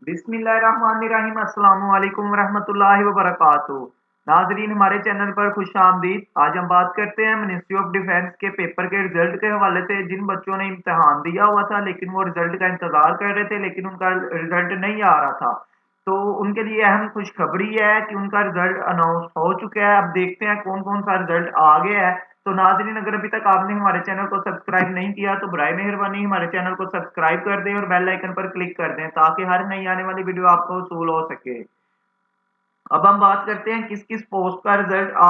बिस्मिल्लाहिर्रहमानिर्रहीम अस्सलाम वालेकुम रहमतुल्लाहि व बरकातुहू। नाजरीन, हमारे चैनल पर खुश आमदीद। आज हम बात करते हैं मिनिस्ट्री ऑफ डिफेंस के पेपर के रिजल्ट के हवाले से। जिन बच्चों ने इम्तिहान दिया हुआ था लेकिन वो रिजल्ट का इंतजार कर रहे थे लेकिन उनका रिजल्ट नहीं आ रहा था, तो उनके लिए अहम खुशखबरी है कि उनका रिजल्ट अनाउंस हो चुका है। अब देखते हैं कौन कौन सा रिजल्ट आ गया है। तो नाज़रीन, अगर अभी तक आपने हमारे चैनल को सब्सक्राइब नहीं किया तो बराए मेहरबानी हमारे चैनल को सब्सक्राइब कर दें और बेल आइकन पर क्लिक कर दें ताकि हर नई आने वाली वीडियो आपको वसूल हो सके। अब हम बात करते हैं किस किस पोस्ट का रिजल्ट आ।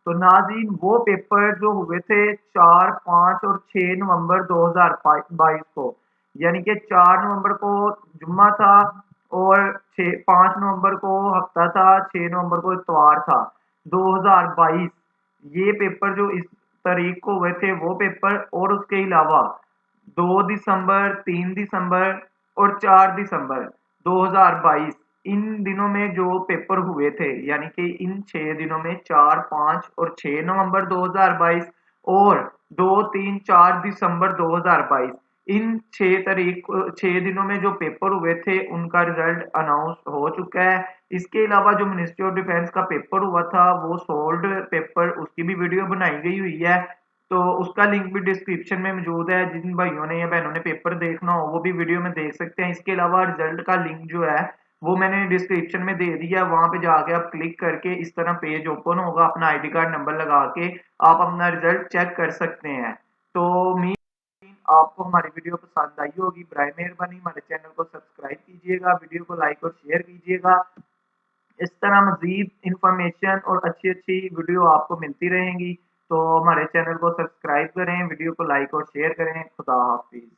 तो नाज़रीन, वो पेपर जो हुए थे 4, 5 और 6 नवंबर 2022 को, यानी कि 4 नवंबर को जुम्मा था और 5 नवंबर को हफ्ता था, 6 नवंबर को इतवार था 2022। ये पेपर जो इस तारीख को हुए थे वो पेपर, और उसके अलावा 2 दिसंबर, 3 दिसंबर और 4 दिसंबर 2022, इन दिनों में जो पेपर हुए थे, यानी कि इन 6 दिनों में 4, 5 और 6 नवंबर 2022 और 2, 3, 4 दिसंबर 2022, इन 6 दिनों में जो पेपर हुए थे उनका रिजल्ट अनाउंस हो चुका है। इसके अलावा जो मिनिस्ट्री ऑफ डिफेंस का पेपर हुआ था वो सोल्ड पेपर, उसकी भी वीडियो बनाई गई हुई है, तो उसका लिंक भी डिस्क्रिप्शन में मौजूद है। जिन भाइयों ने या बहनों ने पेपर देखना हो वो भी वीडियो में देख सकते हैं। इसके अलावा रिजल्ट का लिंक जो है वो मैंने डिस्क्रिप्शन में दे दिया, वहां पे जाके आप क्लिक करके इस तरह पेज ओपन होगा, अपना आईडी कार्ड नंबर लगा के आप अपना रिजल्ट चेक कर सकते हैं। तो उम्मीद आपको हमारी वीडियो पसंद आई होगी। बराए मेहरबानी हमारे चैनल को सब्सक्राइब कीजिएगा, वीडियो को लाइक और शेयर कीजिएगा। इस तरह मजीद इंफॉर्मेशन और अच्छी अच्छी वीडियो आपको मिलती रहेंगी। तो हमारे चैनल को सब्सक्राइब करें, वीडियो को लाइक और शेयर करें। खुदा हाफिज।